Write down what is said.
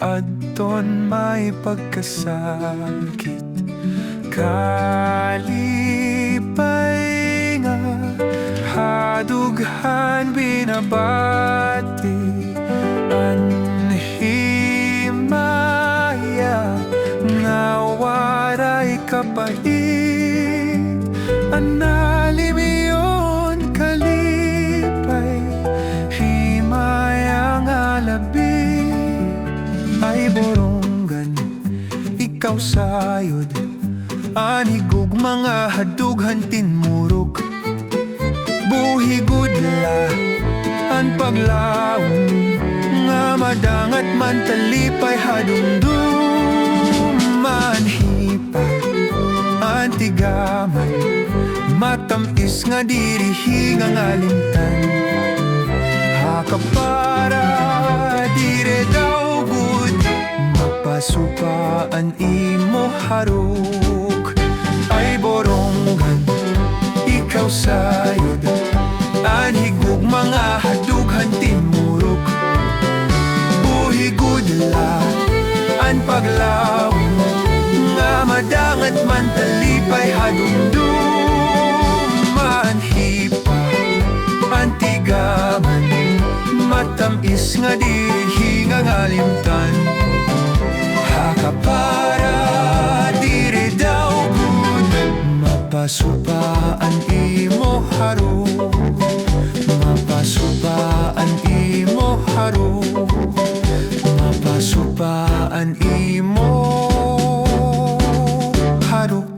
adton may pagkasakit. Kalipay nga hadughan binabati, anhimaya nga waray kapait, analimiyon kalipay, himaya nga labi. Ay boronggan, ikaw sayod, anigog mga hadughan tinmurog. Buhigudla ang paglawon, nga madangat man talipay hadumdum. Manhipa ang tigaman, matamis nga dirihi nga ngalimtan. Hakapara dire daw gud, mapasupaan imo haruk. Ay boronggan, ikaw sayod, anhigog mga hadughan tinmurog. Buhigudla ang paglawon, nga madangat man talipay hadumdum. Manhipa ang tigaman, matamis nga dirihi nga ngalimtan. Hakapara dire daw gud, mapasupaan imo haruk. Mapasupaan imo haruk, mapasupaan imo haruk.